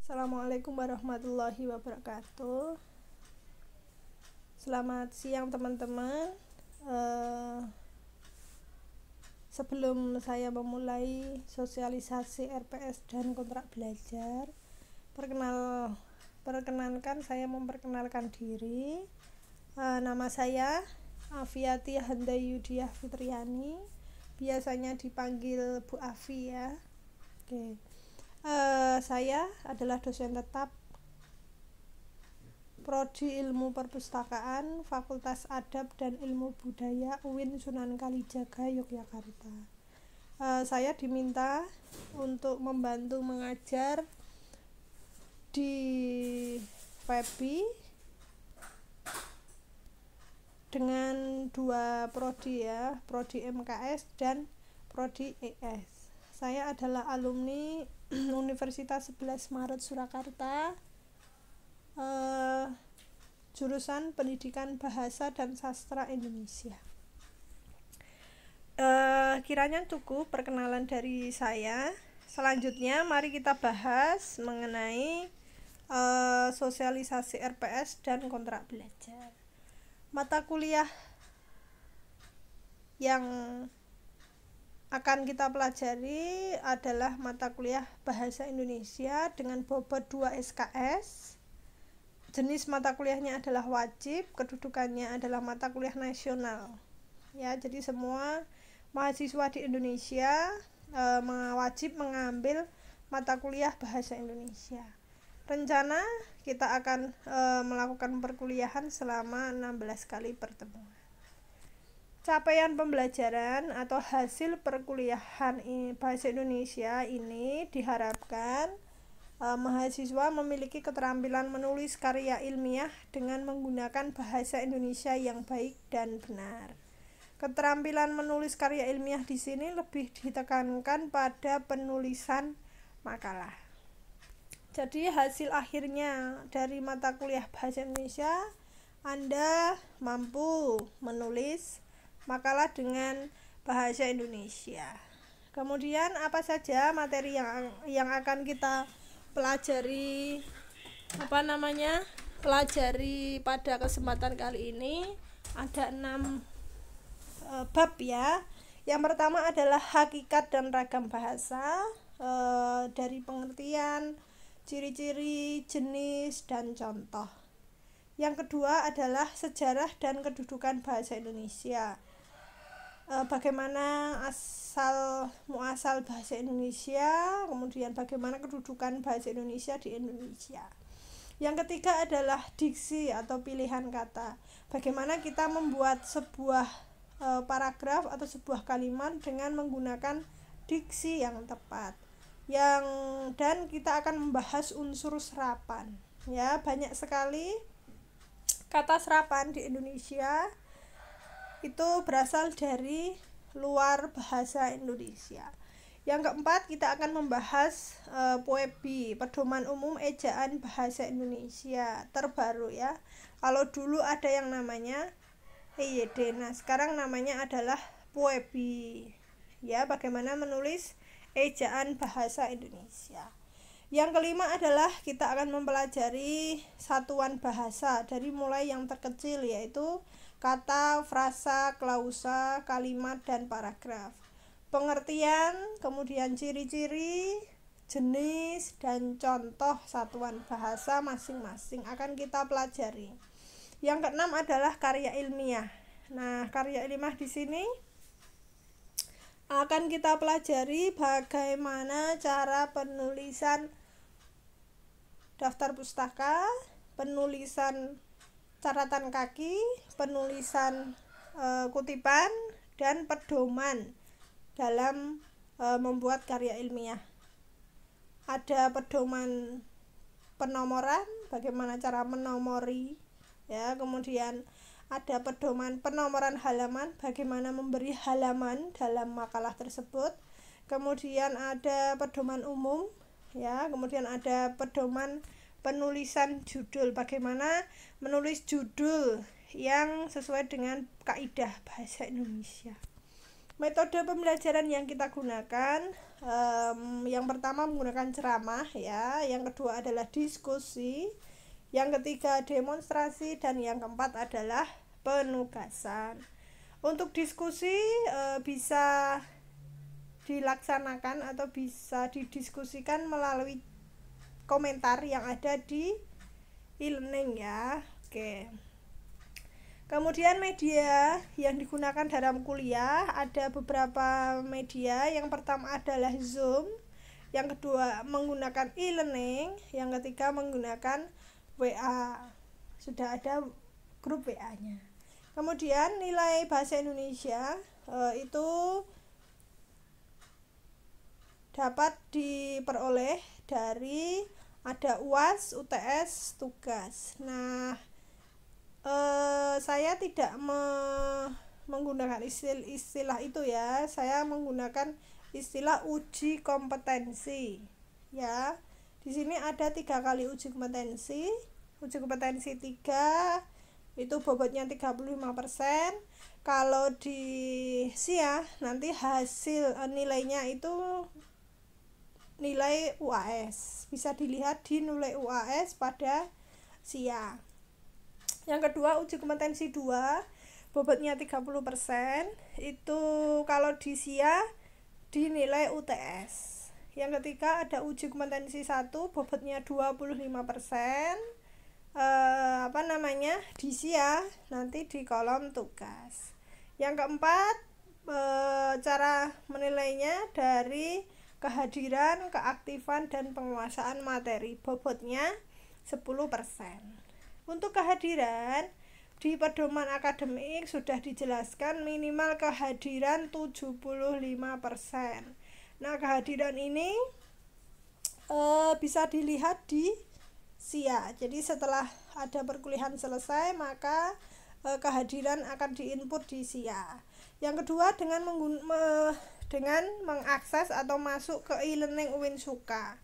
Assalamualaikum warahmatullahi wabarakatuh. Selamat siang teman-teman. Sebelum saya memulai sosialisasi RPS dan kontrak belajar, perkenankan saya memperkenalkan diri. Nama saya Afiati Handayudiah Fitriani, biasanya dipanggil Bu Afi ya. Oke. Saya adalah dosen tetap Prodi Ilmu Perpustakaan Fakultas Adab dan Ilmu Budaya UIN Sunan Kalijaga, Yogyakarta. Saya diminta untuk membantu mengajar di FEBI dengan dua prodi ya, prodi MKS dan prodi ES. Saya adalah alumni Universitas 11 Maret Surakarta, jurusan Pendidikan Bahasa dan Sastra Indonesia. Kiranya cukup perkenalan dari saya. Selanjutnya mari kita bahas mengenai sosialisasi RPS dan kontrak belajar. Mata kuliah yang akan kita pelajari adalah mata kuliah Bahasa Indonesia dengan bobot 2 SKS. Jenis mata kuliahnya adalah wajib, kedudukannya adalah mata kuliah nasional. Ya, jadi semua mahasiswa di Indonesia wajib mengambil mata kuliah Bahasa Indonesia. Rencana kita akan melakukan perkuliahan selama 16 kali pertemuan. Capaian pembelajaran atau hasil perkuliahan Bahasa Indonesia ini diharapkan mahasiswa memiliki keterampilan menulis karya ilmiah dengan menggunakan bahasa Indonesia yang baik dan benar. Keterampilan menulis karya ilmiah di sini lebih ditekankan pada penulisan makalah. Jadi hasil akhirnya dari mata kuliah Bahasa Indonesia, Anda mampu menulis makalah dengan bahasa Indonesia. Kemudian apa saja materi yang akan kita pelajari pada kesempatan kali ini? Ada 6 bab ya. Yang pertama adalah hakikat dan ragam bahasa, dari pengertian, ciri-ciri, jenis, dan contoh. Yang kedua adalah sejarah dan kedudukan bahasa Indonesia. Bagaimana asal muasal bahasa Indonesia, kemudian bagaimana kedudukan bahasa Indonesia di Indonesia. Yang ketiga adalah diksi atau pilihan kata. Bagaimana kita membuat sebuah paragraf atau sebuah kalimat dengan menggunakan diksi yang tepat. Dan kita akan membahas unsur serapan. Ya, banyak sekali kata serapan di Indonesia itu berasal dari luar bahasa Indonesia. Yang keempat, kita akan membahas PUEBI, Pedoman Umum Ejaan Bahasa Indonesia terbaru ya. Kalau dulu ada yang namanya EYD, nah sekarang namanya adalah PUEBI. Ya, bagaimana menulis ejaan bahasa Indonesia. Yang kelima adalah kita akan mempelajari satuan bahasa dari mulai yang terkecil, yaitu kata, frasa, klausa, kalimat, dan paragraf. Pengertian, kemudian ciri-ciri, jenis, dan contoh satuan bahasa masing-masing akan kita pelajari. Yang keenam adalah karya ilmiah. Nah, karya ilmiah di sini akan kita pelajari bagaimana cara penulisan daftar pustaka, penulisan catatan kaki, penulisan kutipan, dan pedoman dalam membuat karya ilmiah. Ada pedoman penomoran, bagaimana cara menomori ya, kemudian ada pedoman penomoran halaman, bagaimana memberi halaman dalam makalah tersebut. Kemudian ada pedoman umum ya, kemudian ada pedoman penulisan judul, bagaimana menulis judul yang sesuai dengan kaidah bahasa Indonesia. Metode pembelajaran yang kita gunakan, yang pertama menggunakan ceramah ya, yang kedua adalah diskusi, yang ketiga demonstrasi, dan yang keempat adalah penugasan. Untuk diskusi bisa dilaksanakan atau bisa didiskusikan melalui komentar yang ada di e-learning ya. Oke. Kemudian media yang digunakan dalam kuliah ada beberapa media. Yang pertama adalah Zoom, yang kedua menggunakan e-learning, yang ketiga menggunakan WA. Sudah ada grup WA-nya. Kemudian nilai bahasa Indonesia itu dapat diperoleh dari ada UAS, UTS, tugas. Nah, saya tidak menggunakan istilah itu ya. Saya menggunakan istilah uji kompetensi ya. Di sini ada 3 kali uji kompetensi. Uji kompetensi 3 itu bobotnya 35%. Kalau di SIA nanti hasil nilainya itu nilai UAS. Bisa dilihat di nilai UAS pada SIA. Yang kedua uji kompetensi 2 bobotnya 30%, itu kalau di SIA dinilai UTS. Yang ketiga ada uji kompetensi 1 bobotnya 25%, di SIA nanti di kolom tugas. Yang keempat cara menilainya dari kehadiran, keaktifan, dan penguasaan materi, bobotnya 10%. Untuk kehadiran di pedoman akademik sudah dijelaskan minimal kehadiran 75%. Nah, kehadiran ini bisa dilihat di SIA. Jadi setelah ada perkuliahan selesai, maka kehadiran akan diinput di SIA. Yang kedua dengan mengakses atau masuk ke e-learning UIN Suka.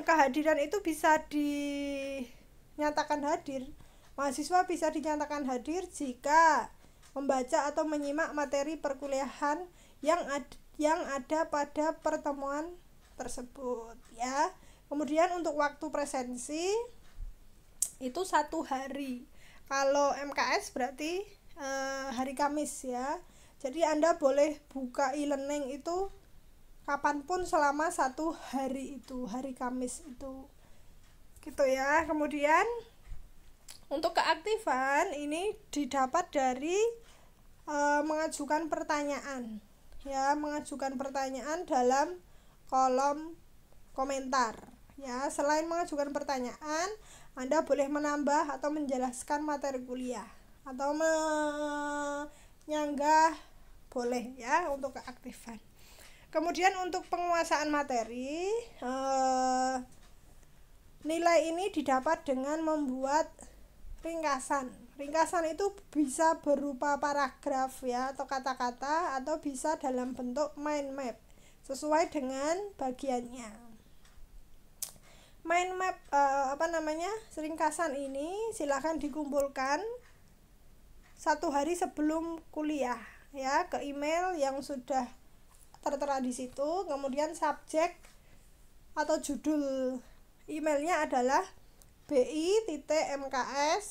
Kehadiran itu bisa dinyatakan hadir. Mahasiswa bisa dinyatakan hadir jika membaca atau menyimak materi perkuliahan yang ada pada pertemuan tersebut ya. Kemudian untuk waktu presensi itu 1 hari. Kalau MKS berarti hari Kamis ya. Jadi Anda boleh buka e-learning itu kapanpun selama 1 hari itu, hari Kamis itu. Gitu ya. Kemudian untuk keaktifan ini didapat dari mengajukan pertanyaan. Ya, mengajukan pertanyaan dalam kolom komentar. Ya, selain mengajukan pertanyaan, Anda boleh menambah atau menjelaskan materi kuliah atau menyanggah boleh ya untuk keaktifan. Kemudian untuk penguasaan materi, nilai ini didapat dengan membuat ringkasan. Ringkasan itu bisa berupa paragraf ya atau kata-kata, atau bisa dalam bentuk mind map sesuai dengan bagiannya. Mind map ringkasan ini silakan dikumpulkan 1 hari sebelum kuliah ya ke email yang sudah tertera di situ. Kemudian subjek atau judul emailnya adalah bi.mks,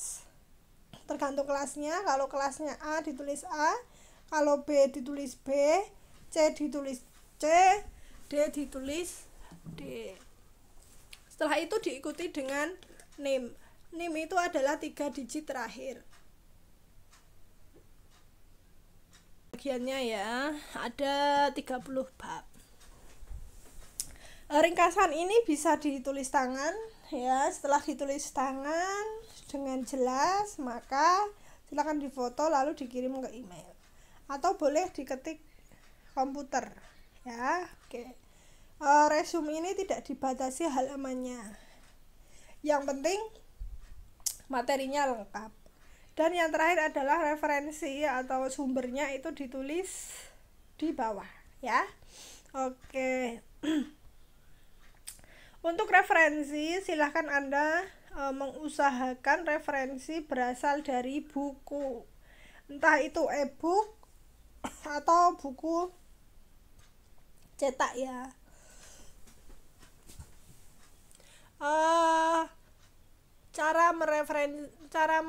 tergantung kelasnya. Kalau kelasnya A ditulis A, kalau B ditulis B, C ditulis C, D ditulis D. Setelah itu diikuti dengan NIM. NIM itu adalah 3 digit terakhir. Bagiannya ya, ada 30 bab. Ringkasan ini bisa ditulis tangan ya. Setelah ditulis tangan dengan jelas, maka silakan difoto lalu dikirim ke email, atau boleh diketik komputer ya. Oke. Resume ini tidak dibatasi halamannya, yang penting materinya lengkap. Dan yang terakhir adalah referensi atau sumbernya itu ditulis di bawah ya. Oke. Untuk referensi silahkan Anda mengusahakan referensi berasal dari buku, entah itu e-book atau buku cetak ya. Cara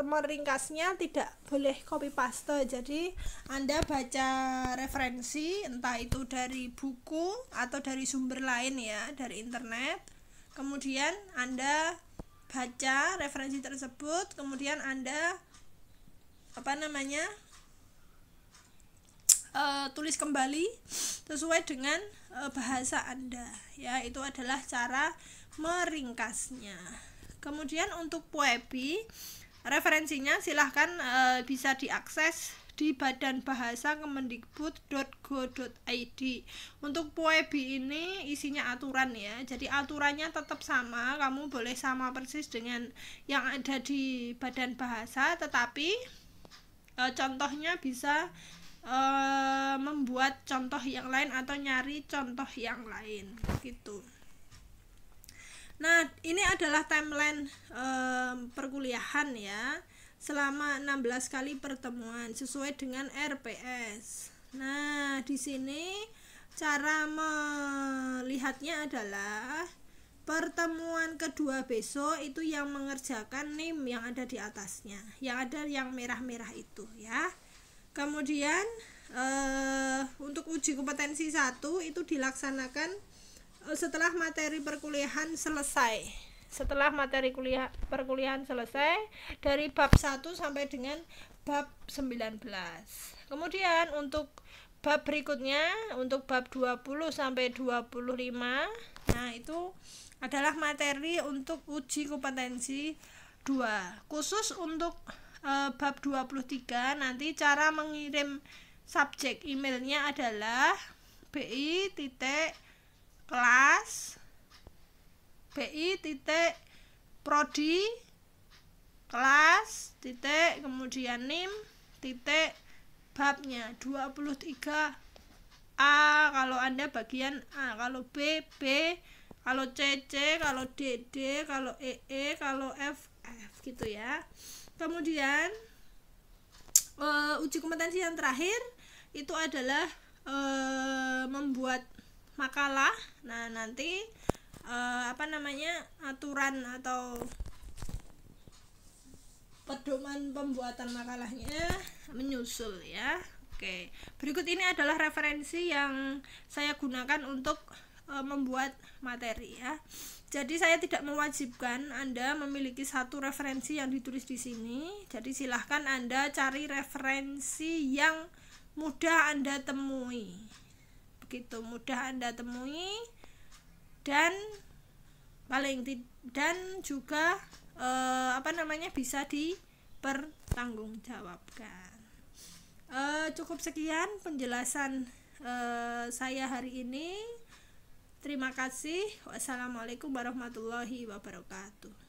meringkasnya tidak boleh copy paste. Jadi Anda baca referensi entah itu dari buku atau dari sumber lain ya, dari internet. Kemudian Anda baca referensi tersebut, kemudian Anda tulis kembali sesuai dengan bahasa Anda ya. Itu adalah cara meringkasnya. Kemudian untuk Puebi, referensinya silahkan bisa diakses di Badan Bahasa Kemendikbud.go.id. Untuk Puebi ini isinya aturan ya, jadi aturannya tetap sama, kamu boleh sama persis dengan yang ada di Badan Bahasa, tetapi contohnya bisa membuat contoh yang lain atau nyari contoh yang lain gitu. Nah, ini adalah timeline perkuliahan ya, selama 16 kali pertemuan sesuai dengan RPS. Nah, di sini cara melihatnya adalah pertemuan kedua besok itu yang mengerjakan NIM yang ada di atasnya, yang ada yang merah-merah itu ya. Kemudian untuk uji kompetensi 1 itu dilaksanakan setelah materi perkuliahan selesai. Setelah materi perkuliahan selesai dari bab 1 sampai dengan bab 19. Kemudian untuk bab berikutnya, untuk bab 20 sampai 25, nah itu adalah materi untuk uji kompetensi 2. Khusus untuk bab 23 nanti cara mengirim subjek emailnya adalah bi.prodi kelas kemudian nim babnya 23 A kalau Anda bagian A, kalau B, kalau C, kalau D, kalau E, kalau F gitu ya. Kemudian uji kompetensi yang terakhir itu adalah membuat makalah. Nah, nanti aturan atau pedoman pembuatan makalahnya menyusul ya. Oke, berikut ini adalah referensi yang saya gunakan untuk membuat materi ya. Jadi saya tidak mewajibkan Anda memiliki satu referensi yang ditulis di sini. Jadi silahkan Anda cari referensi yang mudah Anda temui. Begitu mudah Anda temui dan juga bisa dipertanggungjawabkan. Cukup sekian penjelasan saya hari ini. Terima kasih. Wassalamualaikum warahmatullahi wabarakatuh.